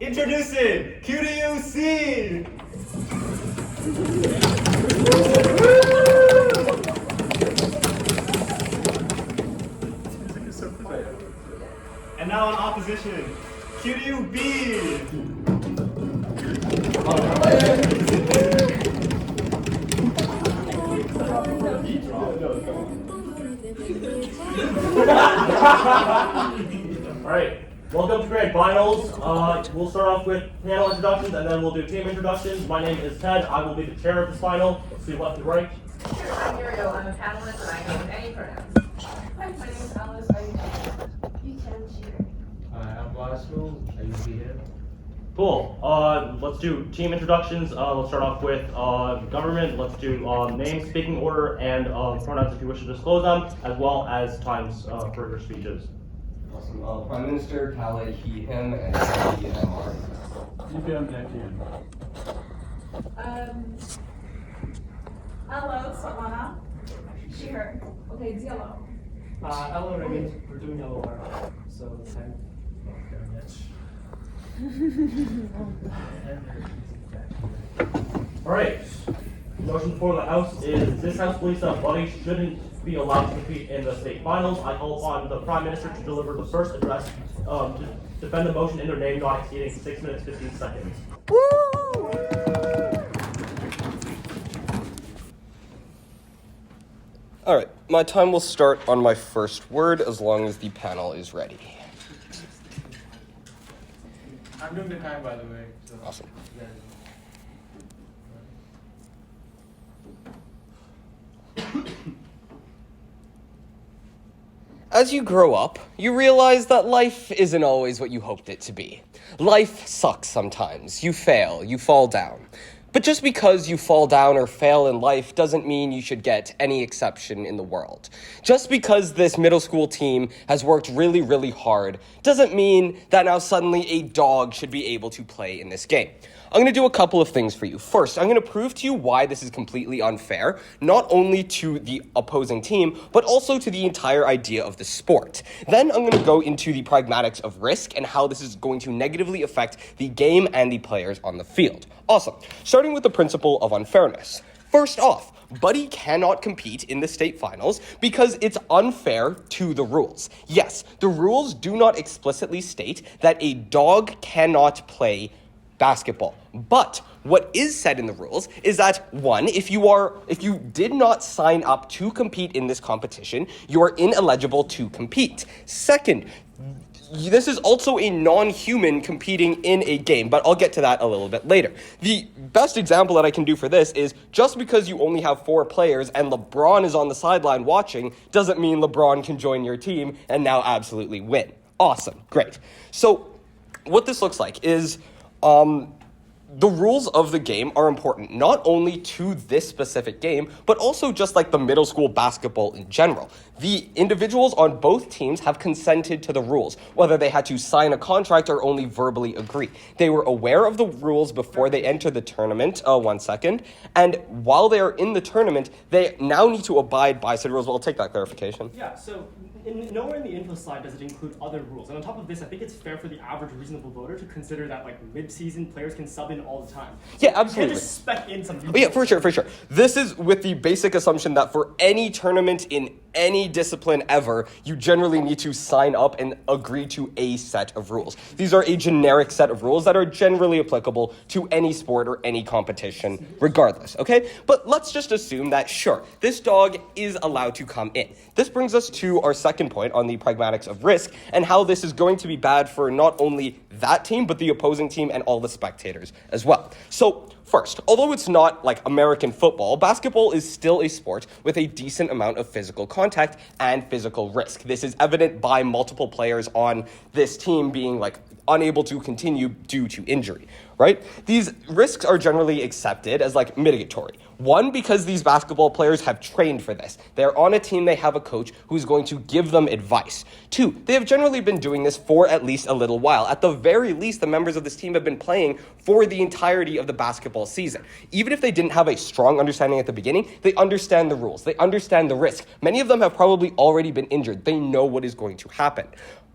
Introducing QDUC! And now in opposition, QDUB! Alright, welcome to Grand Finals. We'll start off with panel introductions and then we'll do team introductions. My name is Ted. I will be the chair of this final. Let's see left and right. Sure, I'm Muriel. I'm a panelist and I know any pronouns. Hi, my name is Alice. I'm Yueqian here. Hi, I'm Vasu. I used to be here. Cool. Let's do team introductions. Let's start off with government. Let's do name, speaking order, and pronouns if you wish to disclose them, as well as times for your speeches. Awesome. Prime Minister, Khaled, he, him, and he, MR. Hello, Swetlana. She, her. Okay, it's yellow. Hello, Raymond. We're doing yellow art. So it's time. Alright. Motion before the House is this House believes that Buddy shouldn't be allowed to compete in the state finals. I call upon the Prime Minister to deliver the first address to defend the motion in their name, not exceeding 6 minutes 15 seconds. Woo! Alright, my time will start on my first word as long as the panel is ready. I'm doing the time, by the way. So. Awesome. As you grow up, you realize that life isn't always what you hoped it to be. Life sucks sometimes. You fail, you fall down. But just because you fall down or fail in life doesn't mean you should get any exception in the world. Just because this middle school team has worked really, really hard doesn't mean that now suddenly a dog should be able to play in this game. I'm going to do a couple of things for you. First, I'm going to prove to you why this is completely unfair, not only to the opposing team, but also to the entire idea of the sport. Then I'm going to go into the pragmatics of risk and how this is going to negatively affect the game and the players on the field. Awesome. Starting with the principle of unfairness. First off, Buddy cannot compete in the state finals because it's unfair to the rules. Yes, the rules do not explicitly state that a dog cannot play basketball. But what is said in the rules is that, one, if you did not sign up to compete in this competition, you are ineligible to compete. Second, this is also a non-human competing in a game, but I'll get to that a little bit later. The best example that I can do for this is just because you only have 4 players and LeBron is on the sideline watching doesn't mean LeBron can join your team and now absolutely win. Awesome. Great. So what this looks like is the rules of the game are important, not only to this specific game, but also just like the middle school basketball in general. The individuals on both teams have consented to the rules, whether they had to sign a contract or only verbally agree. They were aware of the rules before they entered the tournament, one second, and while they are in the tournament, they now need to abide by said rules. Well, I'll take that clarification. Yeah, so nowhere in the info slide does it include other rules. And on top of this, I think it's fair for the average reasonable voter to consider that like mid-season players can sub in all the time. Yeah, absolutely. You can't just spec in some. Oh, yeah, for sure. This is with the basic assumption that for any tournament in any discipline ever, you generally need to sign up and agree to a set of rules. These are a generic set of rules that are generally applicable to any sport or any competition, regardless, okay? But let's just assume that, sure, this dog is allowed to come in. This brings us to our second point on the pragmatics of risk and how this is going to be bad for not only that team, but the opposing team and all the spectators as well. So, first, although it's not like American football, basketball is still a sport with a decent amount of physical contact and physical risk. This is evident by multiple players on this team being like unable to continue due to injury, right? These risks are generally accepted as like mitigatory. One, because these basketball players have trained for this. They're on a team, they have a coach who's going to give them advice. Two, they have generally been doing this for at least a little while. At the very least, the members of this team have been playing for the entirety of the basketball season. Even if they didn't have a strong understanding at the beginning, they understand the rules. They understand the risk. Many of them have probably already been injured. They know what is going to happen.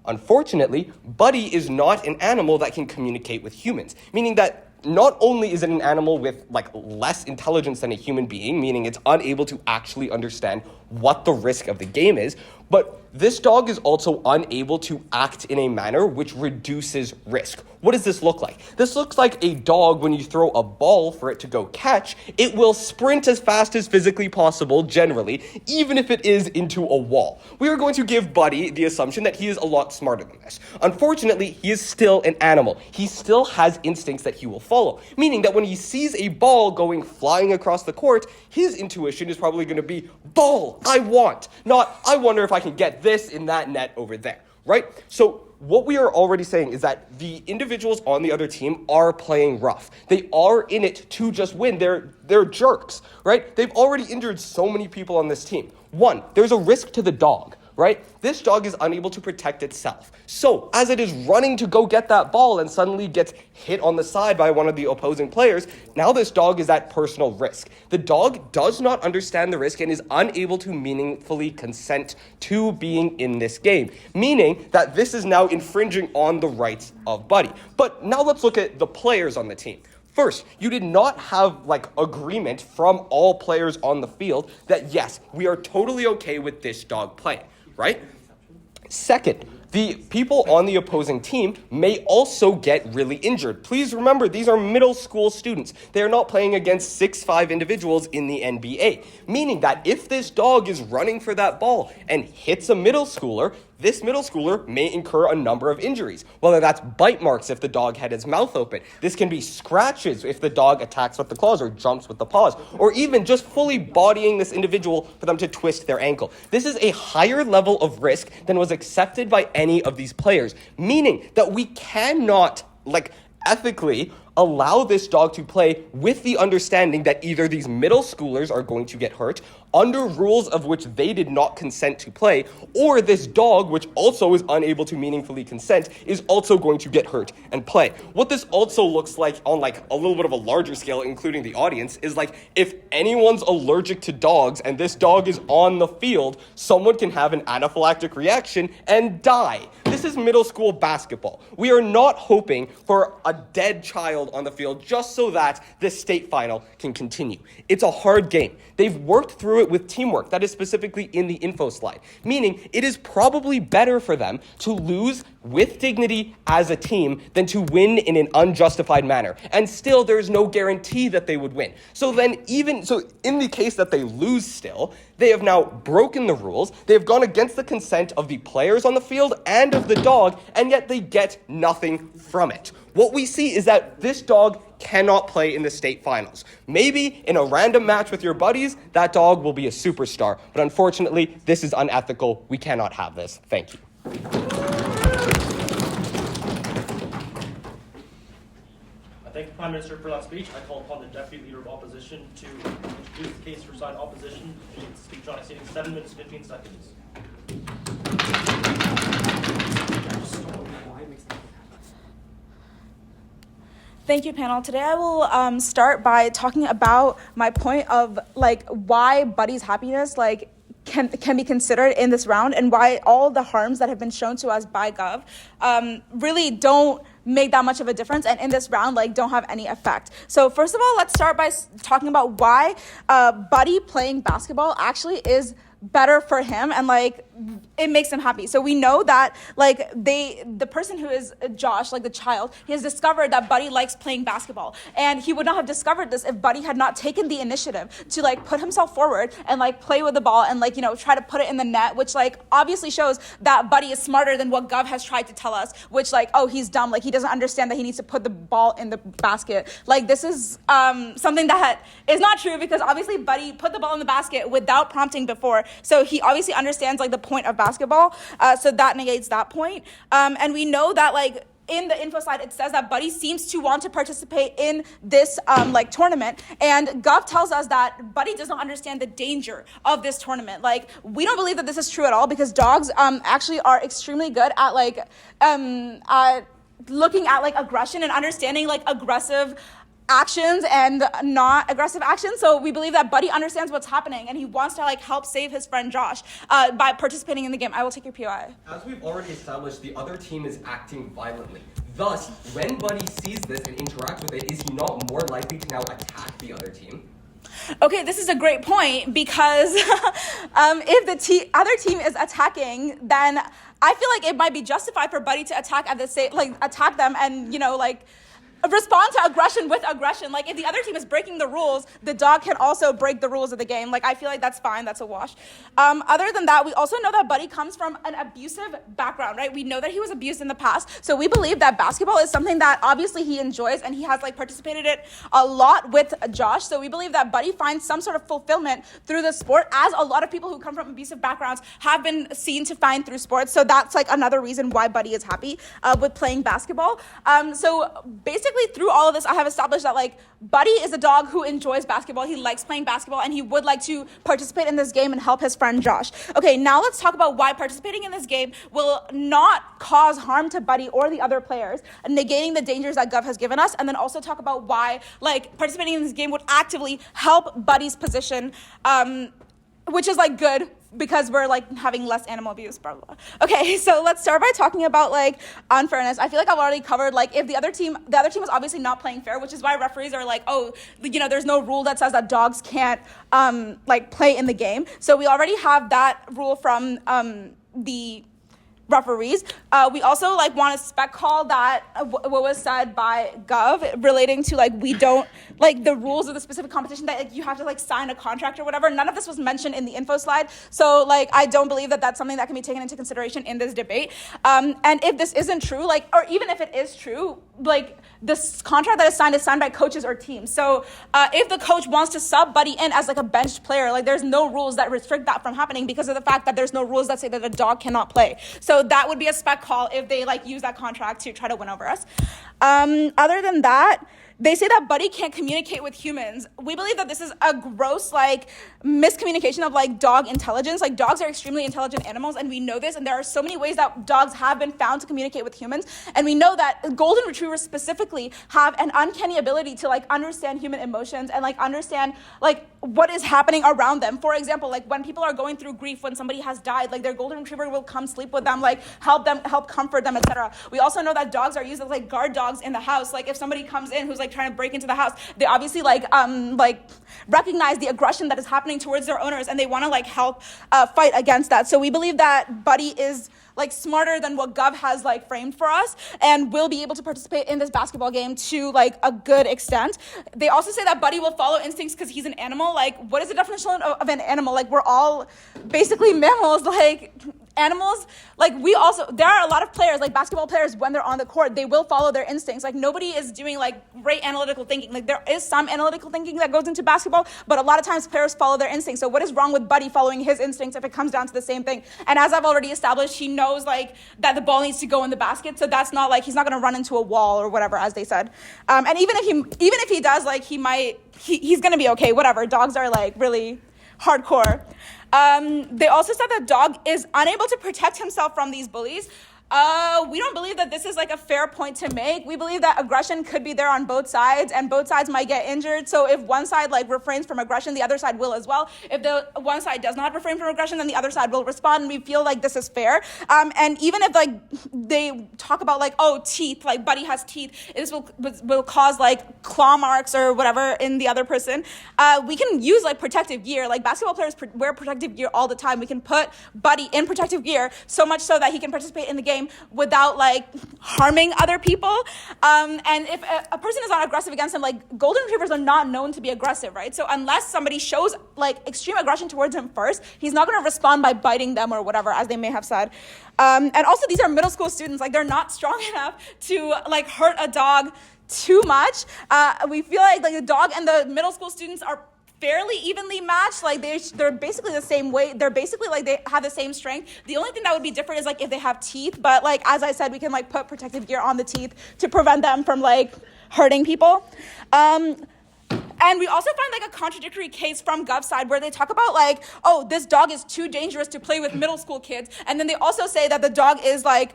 Unfortunately, Buddy is not an animal that can communicate with humans, meaning that not only is it an animal with less intelligence than a human being, meaning it's unable to actually understand what the risk of the game is, but this dog is also unable to act in a manner which reduces risk. What does this look like? This looks like a dog, when you throw a ball for it to go catch, it will sprint as fast as physically possible, generally, even if it is into a wall. We are going to give Buddy the assumption that he is a lot smarter than this. Unfortunately, he is still an animal. He still has instincts that he will follow, meaning that when he sees a ball going flying across the court, his intuition is probably going to be, ball, I want, not, I wonder if I can get this in that net over there, right? So what we are already saying is that the individuals on the other team are playing rough. They are in it to just win. They're jerks, right? They've already injured so many people on this team. One, there's a risk to the dog, right? This dog is unable to protect itself. So as it is running to go get that ball and suddenly gets hit on the side by one of the opposing players, now this dog is at personal risk. The dog does not understand the risk and is unable to meaningfully consent to being in this game, meaning that this is now infringing on the rights of Buddy. But now let's look at the players on the team. First, you did not have agreement from all players on the field that yes, we are totally okay with this dog playing, right? Second, the people on the opposing team may also get really injured. Please remember, these are middle school students. They are not playing against 6'5" individuals in the NBA, meaning that if this dog is running for that ball and hits a middle schooler, this middle schooler may incur a number of injuries, whether that's bite marks if the dog had his mouth open. This can be scratches if the dog attacks with the claws or jumps with the paws, or even just fully bodying this individual for them to twist their ankle. This is a higher level of risk than was accepted by any of these players, meaning that we cannot, ethically allow this dog to play with the understanding that either these middle schoolers are going to get hurt under rules of which they did not consent to play, or this dog, which also is unable to meaningfully consent, is also going to get hurt and play. What this also looks like on a little bit of a larger scale, including the audience, is if anyone's allergic to dogs and this dog is on the field, someone can have an anaphylactic reaction and die. This is middle school basketball. We are not hoping for a dead child on the field just so that this state final can continue. It's a hard game. They've worked through it with teamwork. That is specifically in the Infoslide, meaning it is probably better for them to lose with dignity as a team than to win in an unjustified manner. And still, there's no guarantee that they would win. So in the case that they lose still, they have now broken the rules. They have gone against the consent of the players on the field and of the dog, and yet they get nothing from it. What we see is that this dog cannot play in the state finals. Maybe in a random match with your buddies, that dog will be a superstar. But unfortunately, this is unethical. We cannot have this. Thank you. I thank the Prime Minister for that speech. I call upon the Deputy Leader of Opposition to introduce the case for side opposition. Speech on exceeding 7 minutes 15 seconds. Thank you, panel. Today I will start by talking about my point of why Buddy's happiness can be considered in this round, and why all the harms that have been shown to us by Gov really don't make that much of a difference, and in this round don't have any effect. So first of all, let's start by talking about why Buddy playing basketball actually is better for him, and it makes him happy. So we know that the person who is Josh, the child, he has discovered that Buddy likes playing basketball, and he would not have discovered this if Buddy had not taken the initiative to put himself forward and play with the ball and try to put it in the net, which obviously shows that Buddy is smarter than what Gov has tried to tell us, which oh, he's dumb, he doesn't understand that he needs to put the ball in the basket. This is something that is not true, because obviously Buddy put the ball in the basket without prompting before. So he obviously understands the point of basketball. So that negates that point. And we know that in the Infoslide, it says that Buddy seems to want to participate in this tournament. And Gov tells us that Buddy does not understand the danger of this tournament. We don't believe that this is true at all, because dogs actually are extremely good at looking at aggression and understanding aggressive actions and not aggressive actions. So we believe that Buddy understands what's happening and he wants to like help save his friend Josh by participating in the game. I will take your POI. As we've already established, the other team is acting violently. Thus, when Buddy sees this and interacts with it, is he not more likely to now attack the other team? Okay, this is a great point because if the other team is attacking, then I feel like it might be justified for Buddy to attack at the same, like attack them and respond to aggression with aggression. Like if the other team is breaking the rules, the dog can also break the rules of the game. Like I feel like that's fine. That's a wash. Other than that, we also know that Buddy comes from an abusive background, right? We know that he was abused in the past. So we believe that basketball is something that obviously he enjoys and he has like participated in it a lot with Josh. So we believe that Buddy finds some sort of fulfillment through the sport, as a lot of people who come from abusive backgrounds have been seen to find through sports. So that's like another reason why Buddy is happy with playing basketball. So basically through all of this, I have established that like Buddy is a dog who enjoys basketball. He likes playing basketball and he would like to participate in this game and help his friend Josh. Okay, now let's talk about why participating in this game will not cause harm to Buddy or the other players, negating the dangers that Gov has given us, and then also talk about why like participating in this game would actively help Buddy's position, which is like good because we're like having less animal abuse, blah, blah, blah. Okay, so let's start by talking about like unfairness. I feel like I've already covered like if the other team is obviously not playing fair, which is why referees are like, oh, there's no rule that says that dogs can't like play in the game. So we already have that rule from the referees. We also like want to spec call that what was said by Gov relating to like we don't like the rules of the specific competition that like you have to like sign a contract or whatever. None of this was mentioned in the info slide. So like I don't believe that that's something that can be taken into consideration in this debate. And if this isn't true, like, or even if it is true, like this contract that is signed by coaches or teams. So if the coach wants to sub Buddy in as like a benched player, like there's no rules that restrict that from happening because of the fact that there's no rules that say that a dog cannot play. So that would be a spec call if they like use that contract to try to win over us. Other than that, they say that Buddy can't communicate with humans. We believe that this is a gross like miscommunication of like dog intelligence. Like dogs are extremely intelligent animals and we know this, and there are so many ways that dogs have been found to communicate with humans. And we know that golden retrievers specifically have an uncanny ability to like understand human emotions and like understand like what is happening around them. For example, like when people are going through grief, when somebody has died, like their golden retriever will come sleep with them, like help comfort them, etc. We also know that dogs are used as like guard dogs in the house. Like if somebody comes in who's like trying to break into the house, they obviously like recognize the aggression that is happening towards their owners and they want to like help fight against that. So we believe that Buddy is like smarter than what Gov has like framed for us and will be able to participate in this basketball game to like a good extent. They also say that Buddy will follow instincts because he's an animal. Like what is the definition of an animal? Like we're all basically mammals. Like animals, like there are a lot of players, like basketball players, when they're on the court, they will follow their instincts. Like nobody is doing like great analytical thinking. Like there is some analytical thinking that goes into basketball, but a lot of times players follow their instincts. So what is wrong with Buddy following his instincts if it comes down to the same thing? And as I've already established, he knows like that the ball needs to go in the basket. So that's not like, he's not going to run into a wall or whatever, as they said. And even if he does, like he's going to be okay, whatever. Dogs are like really hardcore. They also said that dog is unable to protect himself from these bullies. We don't believe that this is like a fair point to make. We believe that aggression could be there on both sides and both sides might get injured. So if one side like refrains from aggression, the other side will as well. If the one side does not refrain from aggression, then the other side will respond, and we feel like this is fair. And even if like they talk about like, oh, teeth, like Buddy has teeth, this will cause like claw marks or whatever in the other person. We can use like protective gear. Like basketball players wear protective gear all the time. We can put Buddy in protective gear so much so that he can participate in the game without like harming other people. And if a person is not aggressive against him, like golden retrievers are not known to be aggressive, right? So unless somebody shows like extreme aggression towards him first, he's not going to respond by biting them or whatever, as they may have said. And also these are middle school students, like they're not strong enough to like hurt a dog too much. We feel like the dog and the middle school students are fairly evenly matched. Like they're basically the same weight. They're basically like they have the same strength. The only thing that would be different is like if they have teeth. But like as I said, we can like put protective gear on the teeth to prevent them from like hurting people. And we also find like a contradictory case from Gov's side where they talk about like, oh, this dog is too dangerous to play with middle school kids. And then they also say that the dog is like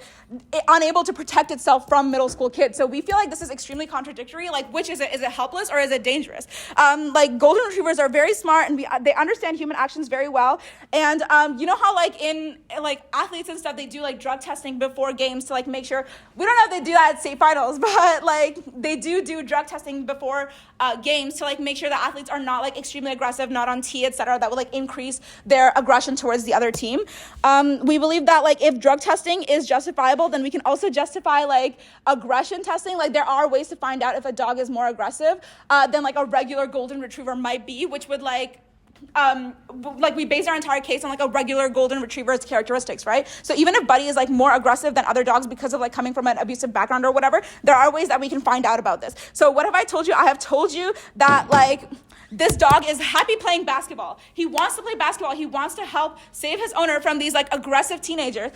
unable to protect itself from middle school kids. So we feel like this is extremely contradictory. Like, which is it? Is it helpless or is it dangerous? Like golden retrievers are very smart and they understand human actions very well. And you know how like in like athletes and stuff, they do like drug testing before games to like make sure, we don't know if they do that at state finals, but like they do drug testing before games to like make sure that athletes are not like extremely aggressive, not on tee, etc. That would like increase their aggression towards the other team. We believe that like if drug testing is justifiable, then we can also justify like aggression testing. Like there are ways to find out if a dog is more aggressive than like a regular golden retriever might be, which would like we base our entire case on like a regular golden retriever's characteristics, right? So even if Buddy is like more aggressive than other dogs because of like coming from an abusive background or whatever, there are ways that we can find out about this. So what have I told you? I have told you that like this dog is happy playing basketball. He wants to play basketball. He wants to help save his owner from these like aggressive teenagers,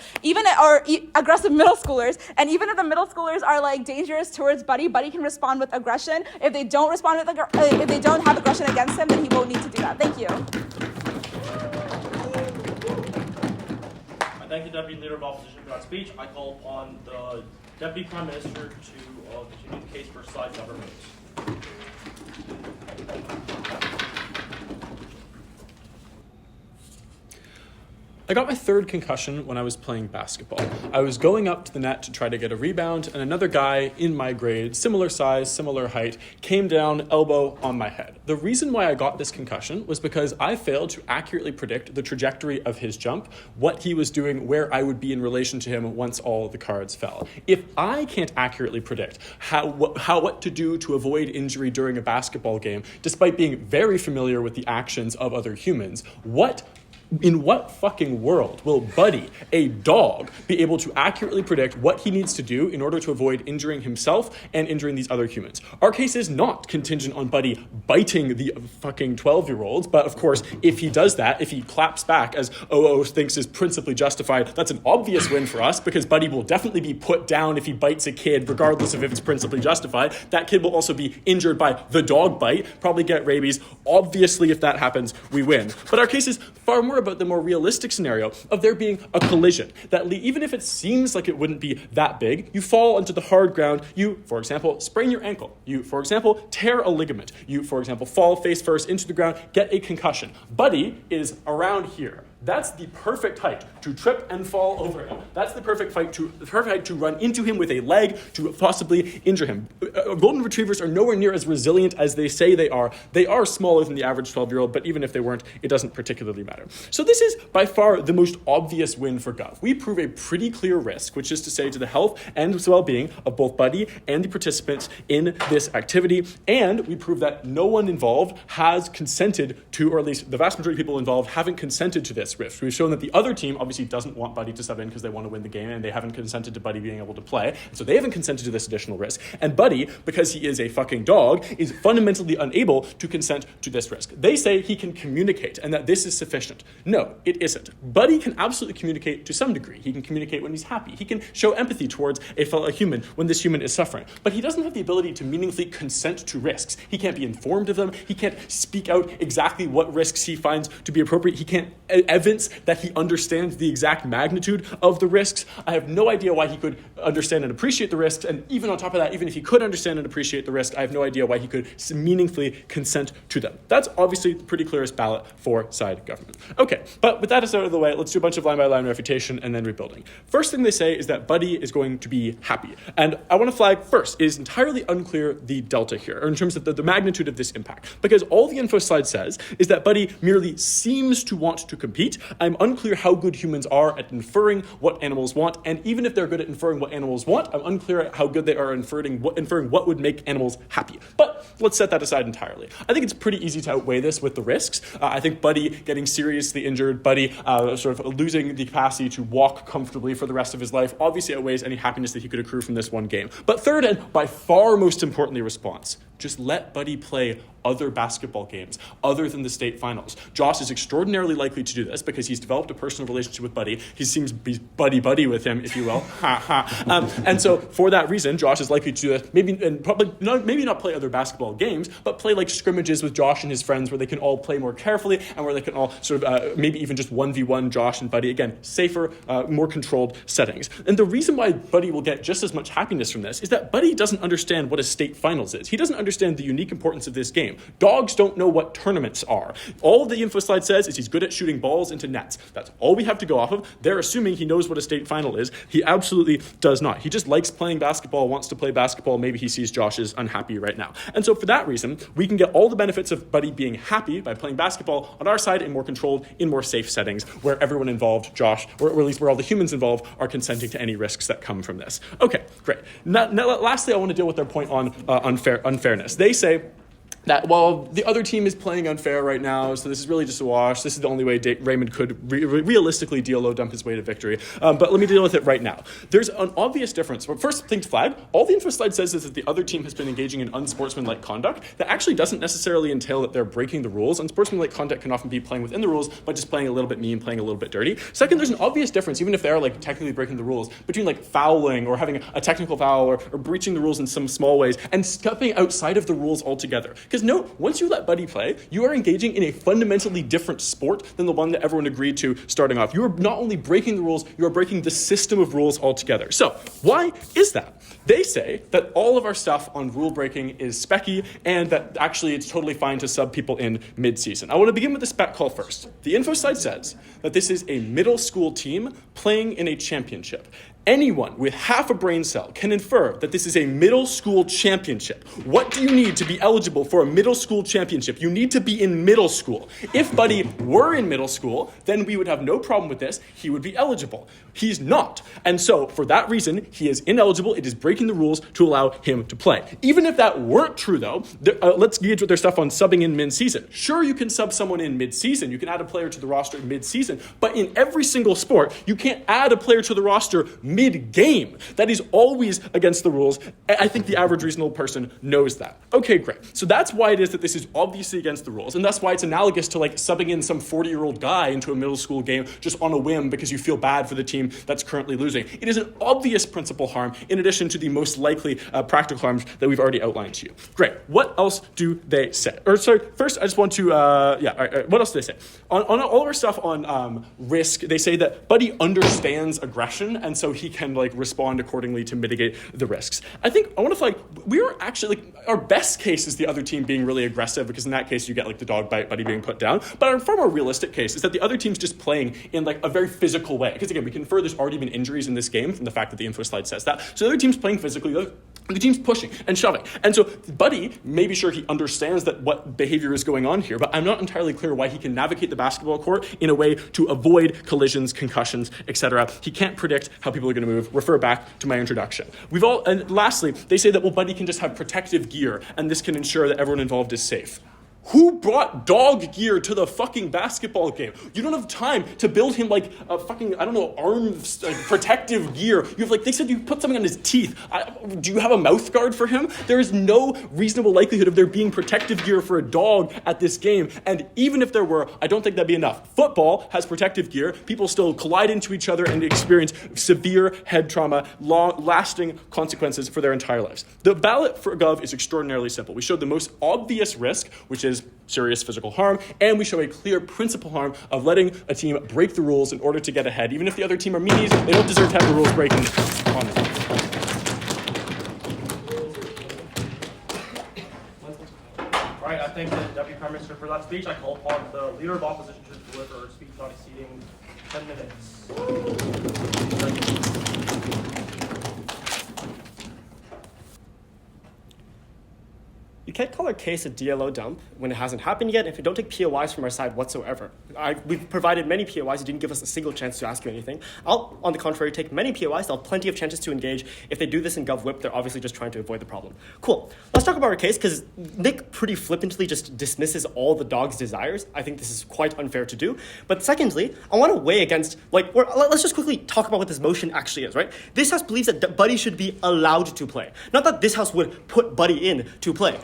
aggressive middle schoolers. And even if the middle schoolers are like dangerous towards Buddy, Buddy can respond with aggression. If they don't respond with if they don't have aggression against him, then he won't need to do that. Thank you. I thank the Deputy Leader of Opposition for that speech. I call upon the Deputy Prime Minister to continue the case for side government. I got my third concussion when I was playing basketball. I was going up to the net to try to get a rebound, and another guy in my grade, similar size, similar height, came down elbow on my head. The reason why I got this concussion was because I failed to accurately predict the trajectory of his jump, what he was doing, where I would be in relation to him once all the cards fell. If I can't accurately predict what to do to avoid injury during a basketball game, despite being very familiar with the actions of other humans, in what fucking world will Buddy, a dog, be able to accurately predict what he needs to do in order to avoid injuring himself and injuring these other humans? Our case is not contingent on Buddy biting the fucking 12-year-olds, but of course, if he does that, if he claps back, as OO thinks is principally justified, that's an obvious win for us, because Buddy will definitely be put down if he bites a kid, regardless of if it's principally justified. That kid will also be injured by the dog bite, probably get rabies. Obviously, if that happens, we win. But our case is far more about the more realistic scenario of there being a collision, that even if it seems like it wouldn't be that big, you fall onto the hard ground, you, for example, sprain your ankle, you, for example, tear a ligament, you, for example, fall face first into the ground, get a concussion. Buddy is around here. That's the perfect height to trip and fall over him. That's the perfect height to run into him with a leg to possibly injure him. Golden retrievers are nowhere near as resilient as they say they are. They are smaller than the average 12-year-old, but even if they weren't, it doesn't particularly matter. So this is by far the most obvious win for Gov. We prove a pretty clear risk, which is to say to the health and well-being of both Buddy and the participants in this activity, and we prove that no one involved has consented to, or at least the vast majority of people involved haven't consented to this risk. We've shown that the other team obviously doesn't want Buddy to sub in because they want to win the game, and they haven't consented to Buddy being able to play. So they haven't consented to this additional risk. And Buddy, because he is a fucking dog, is fundamentally unable to consent to this risk. They say he can communicate and that this is sufficient. No, it isn't. Buddy can absolutely communicate to some degree. He can communicate when he's happy. He can show empathy towards a fellow human when this human is suffering. But he doesn't have the ability to meaningfully consent to risks. He can't be informed of them. He can't speak out exactly what risks he finds to be appropriate. He can't evince that he understands the exact magnitude of the risks. I have no idea why he could understand and appreciate the risks, and even on top of that, even if he could understand and appreciate the risk, I have no idea why he could meaningfully consent to them. That's obviously the pretty clearest ballot for side government. Okay, but with that out of the way, let's do a bunch of line-by-line refutation and then rebuilding. First thing they say is that Buddy is going to be happy. And I want to flag first, it is entirely unclear the delta here, or in terms of the magnitude of this impact, because all the Infoslide says is that Buddy merely seems to want to compete. I'm unclear how good humans are at inferring what animals want, and even if they're good at inferring what animals want, I'm unclear how good they are inferring what would make animals happy. But let's set that aside entirely. I think it's pretty easy to outweigh this with the risks. I think Buddy getting seriously injured, Buddy sort of losing the capacity to walk comfortably for the rest of his life obviously outweighs any happiness that he could accrue from this one game. But third, and by far most importantly, response. Just let Buddy play other basketball games other than the state finals. Josh is extraordinarily likely to do this because he's developed a personal relationship with Buddy. He seems to be buddy with him, if you will. And so for that reason, Josh is likely to do this. Maybe not play other basketball games, but play like scrimmages with Josh and his friends where they can all play more carefully and where they can all sort of maybe even just 1v1 Josh and Buddy. Again, safer, more controlled settings. And the reason why Buddy will get just as much happiness from this is that Buddy doesn't understand what a state finals is. He doesn't understand the unique importance of this game. Dogs don't know what tournaments are. All the Infoslide says is he's good at shooting balls into nets. That's all we have to go off of. They're assuming he knows what a state final is. He absolutely does not. He just likes playing basketball, wants to play basketball. Maybe he sees Josh is unhappy right now. And so for that reason, we can get all the benefits of Buddy being happy by playing basketball on our side in more controlled, in more safe settings where everyone involved, Josh, or at least where all the humans involved are consenting to any risks that come from this. Okay, great. Now, lastly, I want to deal with their point on unfairness. They say that while the other team is playing unfair right now, so this is really just a wash. This is the only way Raymond could realistically DLO dump his way to victory. But let me deal with it right now. There's an obvious difference. But first thing to flag, all the Infoslide says is that the other team has been engaging in unsportsmanlike conduct. That actually doesn't necessarily entail that they're breaking the rules. Unsportsmanlike conduct can often be playing within the rules, but just playing a little bit mean, playing a little bit dirty. Second, there's an obvious difference, even if they're like technically breaking the rules, between like fouling or having a technical foul or breaching the rules in some small ways and stepping outside of the rules altogether. Because note, once you let Buddy play, you are engaging in a fundamentally different sport than the one that everyone agreed to starting off. You are not only breaking the rules, you are breaking the system of rules altogether. So why is that? They say that all of our stuff on rule breaking is specky and that actually it's totally fine to sub people in mid-season. I want to begin with the spec call first. The Infoside says that this is a middle school team playing in a championship. Anyone with half a brain cell can infer that this is a middle school championship. What do you need to be eligible for a middle school championship? You need to be in middle school. If Buddy were in middle school, then we would have no problem with this. He would be eligible. He's not. And so for that reason, he is ineligible. It is breaking the rules to allow him to play. Even if that weren't true, though, let's gauge with their stuff on subbing in mid-season. Sure, you can sub someone in mid-season. You can add a player to the roster mid-season. But in every single sport, you can't add a player to the roster mid-game. That is always against the rules. I think the average reasonable person knows that. Okay, great. So that's why it is that this is obviously against the rules. And that's why it's analogous to like subbing in some 40-year-old guy into a middle school game just on a whim because you feel bad for the team that's currently losing. It is an obvious principal harm in addition to the most likely practical harms that we've already outlined to you. Great. What else do they say? First, I just want to, what else do they say? On all of our stuff on risk, they say that Buddy understands aggression, and so he can like respond accordingly to mitigate the risks. I want to flag, we are actually, like, our best case is the other team being really aggressive, because in that case you get like the dog bite, Buddy being put down. But our far more realistic case is that the other team's just playing in like a very physical way. Because again, we can infer there's already been injuries in this game from the fact that the Infoslide says that. So the other team's playing physically, the team's pushing and shoving. And so Buddy may be sure he understands that what behavior is going on here, but I'm not entirely clear why he can navigate the basketball court in a way to avoid collisions, concussions, etc. He can't predict how people are going to move. Refer back to my introduction. And lastly, they say that, well, Buddy can just have protective gear, and this can ensure that everyone involved is safe. Who brought dog gear to the fucking basketball game? You don't have time to build him like a fucking, arm protective gear. You have they said you put something on his teeth. Do you have a mouth guard for him? There is no reasonable likelihood of there being protective gear for a dog at this game. And even if there were, I don't think that'd be enough. Football has protective gear. People still collide into each other and experience severe head trauma, lasting consequences for their entire lives. The ballot for Gov is extraordinarily simple. We showed the most obvious risk, which is serious physical harm, and we show a clear principal harm of letting a team break the rules in order to get ahead. Even if the other team are meanies, they don't deserve to have the rules breaking on them. All right, I thank the Deputy Prime Minister for that speech. I call upon the Leader of Opposition to deliver a speech not exceeding 10 minutes. You can't call our case a DLO dump when it hasn't happened yet if you don't take POIs from our side whatsoever. We've provided many POIs. You didn't give us a single chance to ask you anything. I'll, on the contrary, take many POIs. They'll have plenty of chances to engage. If they do this in GovWhip, they're obviously just trying to avoid the problem. Cool. Let's talk about our case, because Nick pretty flippantly just dismisses all the dog's desires. I think this is quite unfair to do. But secondly, I want to weigh against, let's just quickly talk about what this motion actually is, right? This house believes that Buddy should be allowed to play. Not that this house would put Buddy in to play.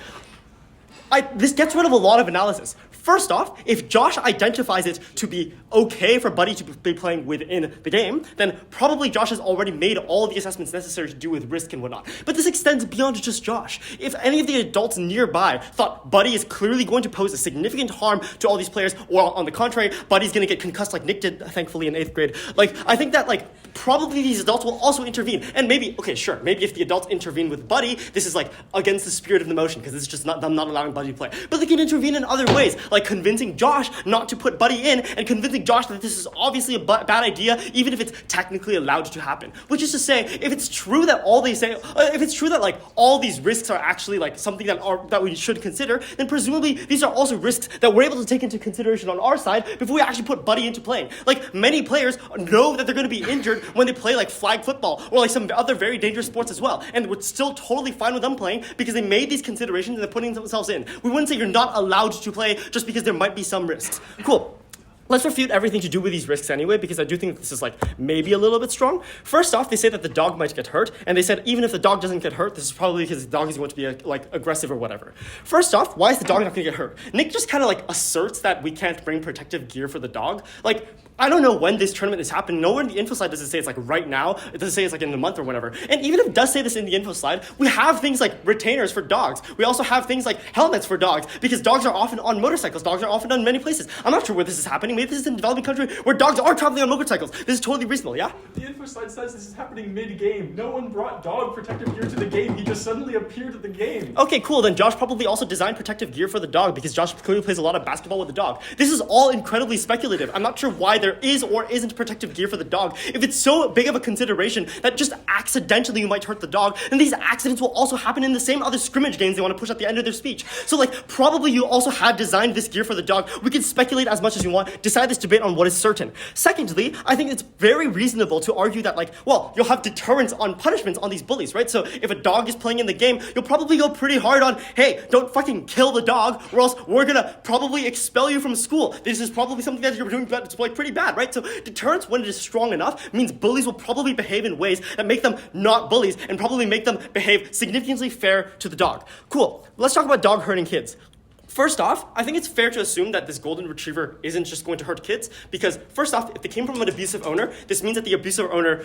this gets rid of a lot of analysis. First off, if Josh identifies it to be okay for Buddy to be playing within the game, then probably Josh has already made all the assessments necessary to do with risk and whatnot. But this extends beyond just Josh. If any of the adults nearby thought Buddy is clearly going to pose a significant harm to all these players, or on the contrary, Buddy's going to get concussed like Nick did, thankfully, in 8th grade, I think that, probably these adults will also intervene. And maybe, okay, sure, maybe if the adults intervene with Buddy, this is, against the spirit of the motion, because it's just them not allowing Buddy to play. But they can intervene in other ways, like convincing Josh not to put Buddy in, and convincing Josh that this is obviously a bad idea, even if it's technically allowed to happen. Which is to say, if it's true that all all these risks are actually something that we should consider, then presumably these are also risks that we're able to take into consideration on our side before we actually put Buddy into playing. Many players know that they're going to be injured when they play flag football or some other very dangerous sports as well, and we're still totally fine with them playing because they made these considerations and they're putting themselves in. We wouldn't say you're not allowed to play just because there might be some risks. Cool. Let's refute everything to do with these risks anyway, because I do think this is maybe a little bit strong. First off, they say that the dog might get hurt, and they said even if the dog doesn't get hurt, this is probably because the dog is going to be aggressive or whatever. First off, why is the dog not going to get hurt? Nick just kind of asserts that we can't bring protective gear for the dog. I don't know when this tournament is happening. Nowhere in the info slide does it say it's right now. It doesn't say it's in a month or whatever. And even if it does say this in the info slide, we have things like retainers for dogs. We also have things like helmets for dogs, because dogs are often on motorcycles. Dogs are often on many places. I'm not sure where this is happening. Maybe this is in a developing country where dogs are traveling on motorcycles. This is totally reasonable, yeah? The info slide says this is happening mid-game. No one brought dog protective gear to the game. He just suddenly appeared at the game. Okay, cool. Then Josh probably also designed protective gear for the dog, because Josh clearly plays a lot of basketball with the dog. This is all incredibly speculative. I'm not sure why there is or isn't protective gear for the dog. If it's so big of a consideration that just accidentally you might hurt the dog, then these accidents will also happen in the same other scrimmage games they want to push at the end of their speech. So probably you also had designed this gear for the dog. We can speculate as much as you want, decide this debate on what is certain. Secondly, I think it's very reasonable to argue that you'll have deterrence on punishments on these bullies, right? So if a dog is playing in the game, you'll probably go pretty hard on, hey, don't fucking kill the dog, or else we're gonna probably expel you from school. This is probably something that you're doing that's pretty bad, right? So deterrence, when it is strong enough, means bullies will probably behave in ways that make them not bullies and probably make them behave significantly fair to the dog. Cool. Let's talk about dog hurting kids. First off, I think it's fair to assume that this golden retriever isn't just going to hurt kids, because first off, if they came from an abusive owner, this means that the abusive owner,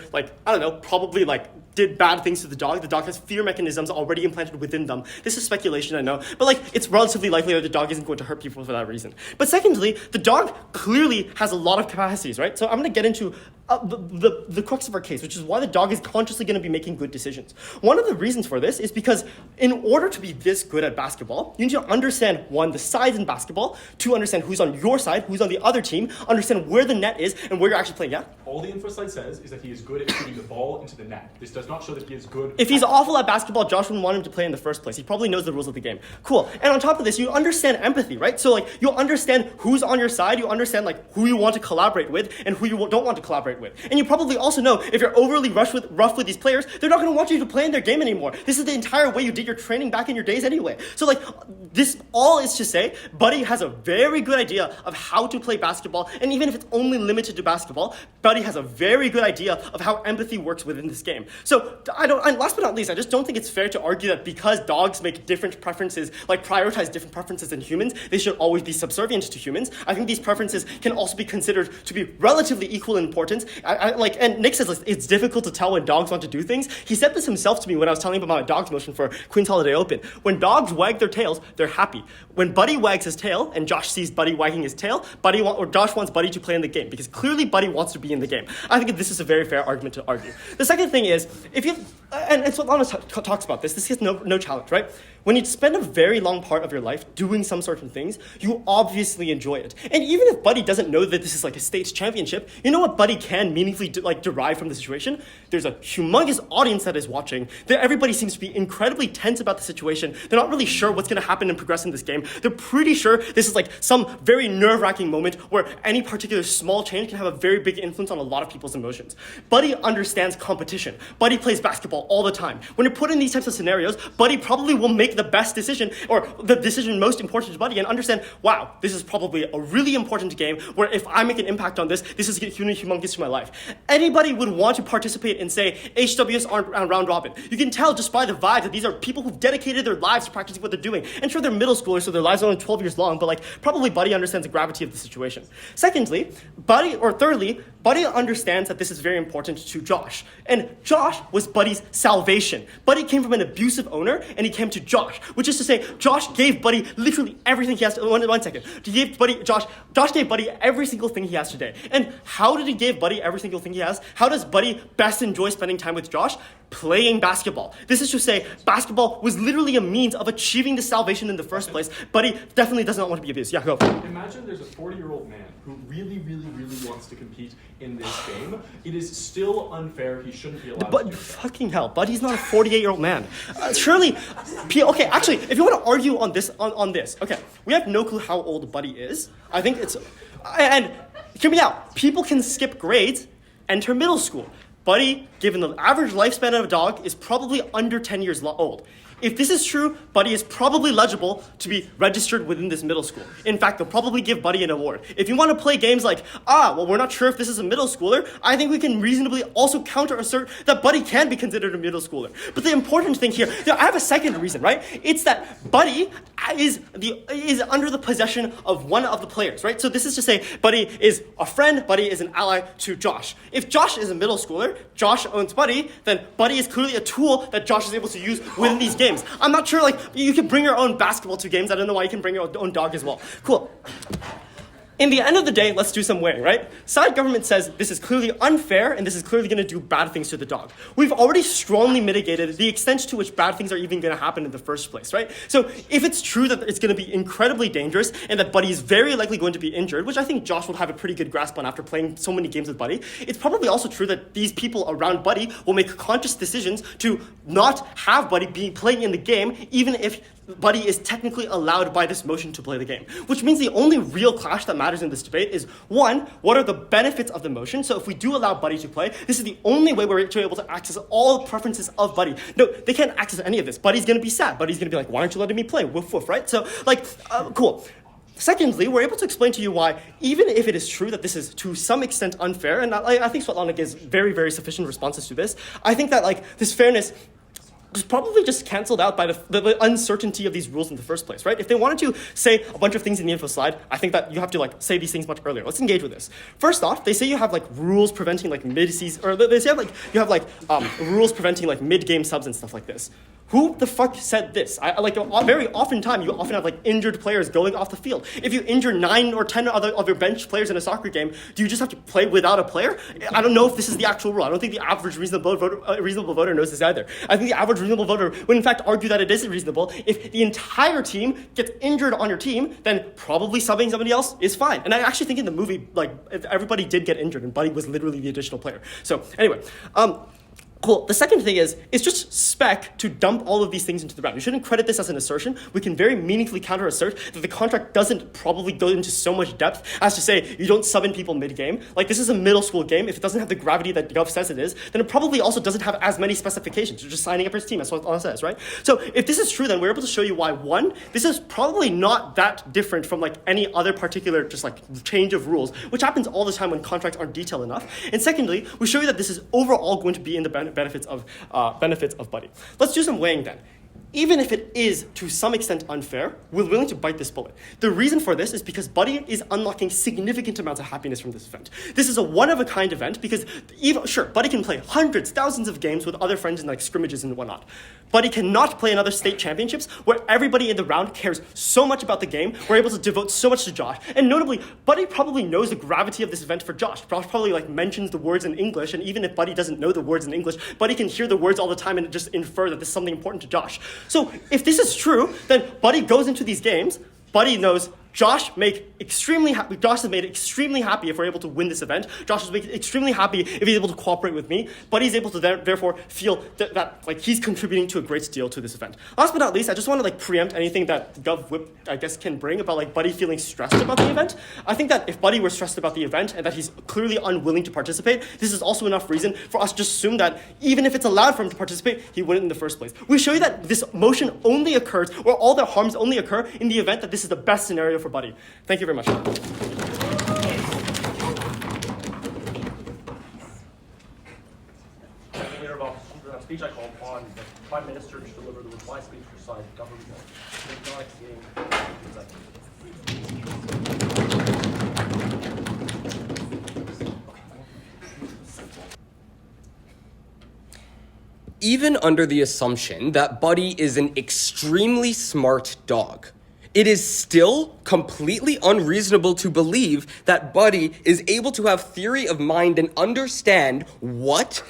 probably did bad things to the dog. The dog has fear mechanisms already implanted within them. This is speculation, I know, but it's relatively likely that the dog isn't going to hurt people for that reason. But secondly, the dog clearly has a lot of capacities, right? So I'm going to get into the crux of our case, which is why the dog is consciously going to be making good decisions. One of the reasons for this is because in order to be this good at basketball, you need to understand, one, the sides in basketball, two, understand who's on your side, who's on the other team, understand where the net is and where you're actually playing, yeah? All the info slide says is that he is good at shooting the ball into the net. This does not show that he is good. If he's awful at basketball, Josh wouldn't want him to play in the first place. He probably knows the rules of the game. Cool. And on top of this, you understand empathy, right? So you'll understand who's on your side, you understand who you want to collaborate with and who you don't want to collaborate with. And you probably also know if you're overly rough with these players, they're not going to want you to play in their game anymore. This is the entire way you did your training back in your days anyway. So this all is to say, Buddy has a very good idea of how to play basketball, and even if it's only limited to basketball, Buddy has a very good idea of how empathy works within this game. So and last but not least, I just don't think it's fair to argue that because dogs make different preferences, prioritize different preferences than humans, they should always be subservient to humans. I think these preferences can also be considered to be relatively equal in importance. And Nick says it's difficult to tell when dogs want to do things. He said this himself to me when I was telling him about my dog's motion for Queen's Holiday Open. When dogs wag their tails, they're happy. When Buddy wags his tail and Josh sees Buddy wagging his tail, Josh wants Buddy to play in the game because clearly Buddy wants to be in the game. I think this is a very fair argument to argue. The second thing is, if you and Swetlana talks about this gets no challenge, right? When you spend a very long part of your life doing some certain things, you obviously enjoy it. And even if Buddy doesn't know that this is a state's championship, you know what Buddy can meaningfully derive from the situation? There's a humongous audience that is watching. Everybody seems to be incredibly tense about the situation. They're not really sure what's going to happen and progress in this game. They're pretty sure this is some very nerve-wracking moment where any particular small change can have a very big influence on a lot of people's emotions. Buddy understands competition. Buddy plays basketball all the time. When you're put in these types of scenarios, Buddy probably will make the best decision, or the decision most important to Buddy, and understand, wow, this is probably a really important game where if I make an impact on this, this is humongous to my life. Anybody would want to participate in, say, HWS round robin. You can tell just by the vibe that these are people who've dedicated their lives to practicing what they're doing. And sure, Sure, they're middle schoolers, so their lives are only 12 years long, but like probably Buddy understands the gravity of the situation. Thirdly, Buddy understands that this is very important to Josh. And Josh was Buddy's salvation. Buddy came from an abusive owner, and he came to Josh, which is to say, Josh gave Buddy literally everything he has. One second. Josh gave Buddy every single thing he has today. And how did he give Buddy every single thing he has? How does Buddy best enjoy spending time with Josh? Playing basketball. This is to say, basketball was literally a means of achieving the salvation in the first place. Buddy definitely does not want to be abused. Yeah, go. Imagine there's a 40-year-old man who really, really, really wants to compete in this game. It is still unfair. He shouldn't be allowed to But do that. fucking hell, Buddy's not a 48-year-old man. Surely, okay, actually, if you want to argue on this, okay, we have no clue how old Buddy is. I think it's, and hear me out. People can skip grades, enter middle school. Buddy, given the average lifespan of a dog, is probably under 10 years old. If this is true, Buddy is probably legible to be registered within this middle school. In fact, they'll probably give Buddy an award. If you want to play games like, well, we're not sure if this is a middle schooler, I think we can reasonably also counter-assert that Buddy can be considered a middle schooler. But the important thing here, I have a second reason, right? It's that Buddy is under the possession of one of the players, right? So this is to say, Buddy is a friend, Buddy is an ally to Josh. If Josh is a middle schooler, Josh owns Buddy, then Buddy is clearly a tool that Josh is able to use within these games. I'm not sure, like, you can bring your own basketball to games. I don't know why you can bring your own dog as well. Cool. In the end of the day, let's do some weighing, right? Side government says this is clearly unfair and this is clearly going to do bad things to the dog. We've already strongly mitigated the extent to which bad things are even going to happen in the first place, right? So if it's true that it's going to be incredibly dangerous and that Buddy is very likely going to be injured, which I think Josh will have a pretty good grasp on after playing so many games with Buddy, it's probably also true that these people around Buddy will make conscious decisions to not have Buddy be playing in the game, even if Buddy is technically allowed by this motion to play the game. Which means the only real clash that matters in this debate is, one, what are the benefits of the motion? So if we do allow Buddy to play, this is the only way we're able to access all the preferences of Buddy. No, they can't access any of this. Buddy's going to be sad. Buddy's going to be like, why aren't you letting me play? Woof woof, right? So, cool. Secondly, we're able to explain to you why, even if it is true that this is to some extent unfair, and I think Swetlana gives very, very sufficient responses to this, I think that this fairness was probably just cancelled out by the uncertainty of these rules in the first place, right? If they wanted to say a bunch of things in the info slide, I think that you have to say these things much earlier. Let's engage with this. First off, they say you have rules preventing mid-season, or they say you have rules preventing mid-game subs and stuff like this. Who the fuck said this? Very often you often have injured players going off the field. If you injure 9 or 10 of your bench players in a soccer game, do you just have to play without a player? I don't know if this is the actual rule. I don't think the average reasonable voter knows this either. I think the average reasonable voter would in fact argue that it is reasonable. If the entire team gets injured on your team, then probably subbing somebody else is fine. And I actually think in the movie, everybody did get injured and Buddy was literally the additional player. So anyway, cool. The second thing is, it's just spec to dump all of these things into the round. You shouldn't credit this as an assertion. We can very meaningfully counter-assert that the contract doesn't probably go into so much depth as to say you don't sub in people mid-game. This is a middle school game. If it doesn't have the gravity that Gov says it is, then it probably also doesn't have as many specifications. You're just signing up for his team, that's what it says, right? So if this is true, then we're able to show you why, one, this is probably not that different from any other particular change of rules, which happens all the time when contracts aren't detailed enough. And secondly, we show you that this is overall going to be in the benefits of Buddy. Let's do some weighing then. Even if it is to some extent unfair, we're willing to bite this bullet. The reason for this is because Buddy is unlocking significant amounts of happiness from this event. This is a one-of-a-kind event because Buddy can play hundreds, thousands of games with other friends in scrimmages and whatnot. Buddy cannot play in other state championships where everybody in the round cares so much about the game. We're able to devote so much to Josh. And notably, Buddy probably knows the gravity of this event for Josh. Josh probably mentions the words in English, and even if Buddy doesn't know the words in English, Buddy can hear the words all the time and just infer that this is something important to Josh. So if this is true, then Buddy goes into these games. Buddy knows Josh is made extremely happy if we're able to win this event. Josh is made extremely happy if he's able to cooperate with me. Buddy's able to therefore feel that he's contributing to a great deal to this event. Last but not least, I just want to preempt anything that Gov Whip can bring about Buddy feeling stressed about the event. I think that if Buddy were stressed about the event and that he's clearly unwilling to participate, this is also enough reason for us to assume that even if it's allowed for him to participate, he wouldn't in the first place. We show you that this motion only occurs, or all the harms only occur in the event that this is the best scenario for Buddy. Thank you very much. speech, I call upon the Prime Minister to deliver the reply speech for side government. Not exceeding 15 seconds. Even under the assumption that Buddy is an extremely smart dog, it is still completely unreasonable to believe that Buddy is able to have theory of mind and understand what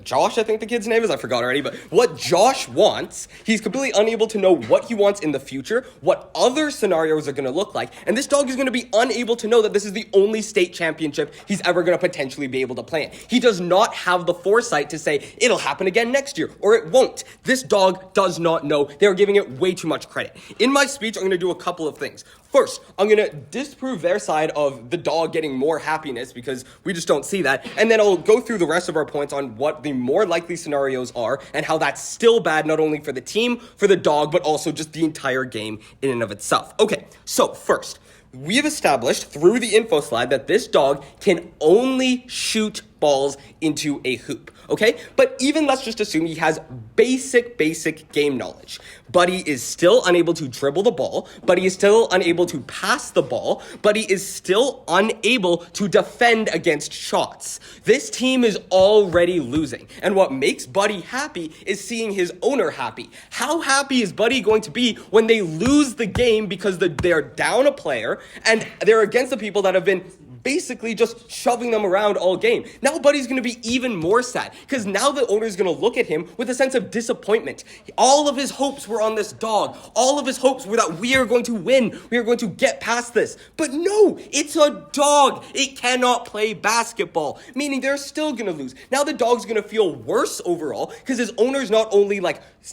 Josh, I think the kid's name is, I forgot already, but what Josh wants. He's completely unable to know what he wants in the future, what other scenarios are going to look like, and this dog is going to be unable to know that this is the only state championship he's ever going to potentially be able to play in. He does not have the foresight to say, it'll happen again next year, or it won't. This dog does not know. They're giving it way too much credit. In my speech, I'm going to do a couple of things. First, I'm going to disprove their side of the dog getting more happiness because we just don't see that. And then I'll go through the rest of our points on what the more likely scenarios are and how that's still bad, not only for the team, for the dog, but also just the entire game in and of itself. Okay, so first, we have established through the info slide that this dog can only shoot balls into a hoop. Okay, but even let's just assume he has basic game knowledge. Buddy is still unable to dribble the ball. Buddy is still unable to pass the ball. Buddy is still unable to defend against shots. This team is already losing. And what makes Buddy happy is seeing his owner happy. How happy is Buddy going to be when they lose the game because they're down a player and they're against the people that have been basically just shoving them around all game? Now Buddy's going to be even more sad because now the owner's going to look at him with a sense of disappointment. All of his hopes were on this dog. All of his hopes were that we are going to win. We are going to get past this. But no, it's a dog. It cannot play basketball, meaning they're still going to lose. Now the dog's going to feel worse overall because his owner's not only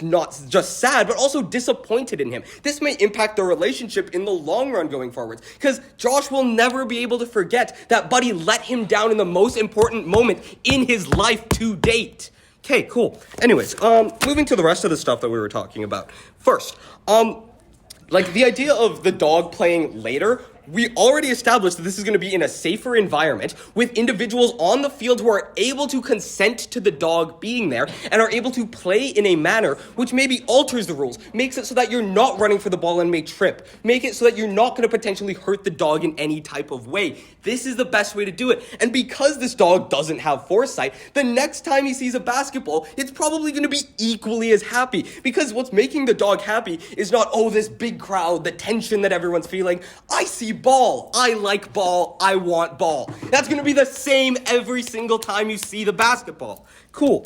not just sad, but also disappointed in him. This may impact their relationship in the long run going forwards because Josh will never be able to forget that Buddy let him down in the most important moment in his life to date. Okay, cool. Anyways, moving to the rest of the stuff that we were talking about. First, the idea of the dog playing later, we already established that this is going to be in a safer environment with individuals on the field who are able to consent to the dog being there and are able to play in a manner which maybe alters the rules, makes it so that you're not running for the ball and may trip, make it so that you're not going to potentially hurt the dog in any type of way. This is the best way to do it. And because this dog doesn't have foresight, the next time he sees a basketball, it's probably going to be equally as happy because what's making the dog happy is not, this big crowd, the tension that everyone's feeling. I see ball. I like ball. I want ball. That's going to be the same every single time you see the basketball. Cool.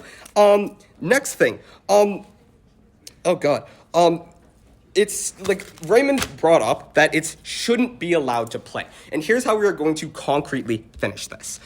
Next thing. It's like Raymond brought up that it shouldn't be allowed to play. And here's how we are going to concretely finish this.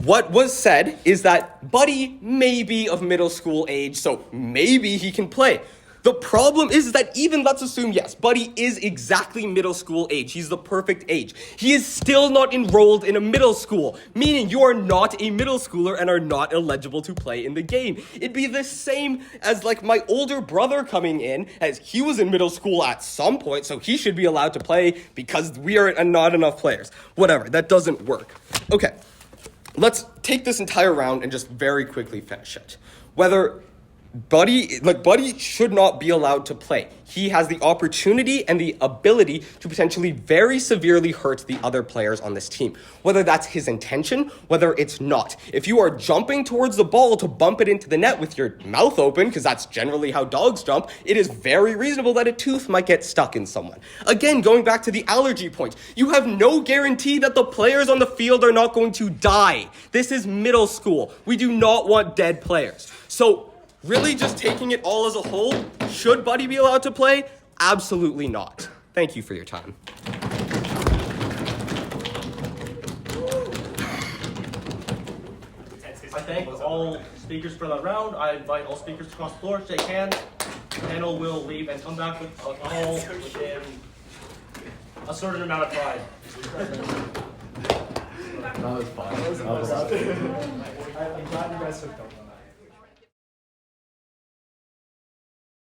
What was said is that Buddy may be of middle school age, so maybe he can play. The problem is that even, let's assume, yes, Buddy is exactly middle school age. He's the perfect age. He is still not enrolled in a middle school, meaning you are not a middle schooler and are not eligible to play in the game. It'd be the same as my older brother coming in, as he was in middle school at some point, so he should be allowed to play because we are not enough players. Whatever, that doesn't work. Okay, let's take this entire round and just very quickly finish it. Whether Buddy should not be allowed to play. He has the opportunity and the ability to potentially very severely hurt the other players on this team. Whether that's his intention, whether it's not. If you are jumping towards the ball to bump it into the net with your mouth open, because that's generally how dogs jump, it is very reasonable that a tooth might get stuck in someone. Again, going back to the allergy point, you have no guarantee that the players on the field are not going to die. This is middle school. We do not want dead players. So, really, just taking it all as a whole, should Buddy be allowed to play? Absolutely not. Thank you for your time. I thank all speakers for that round. I invite all speakers to cross the floor, shake hands. The panel will leave and come back with all within a certain amount of pride. That was fun. I'm glad you guys took that.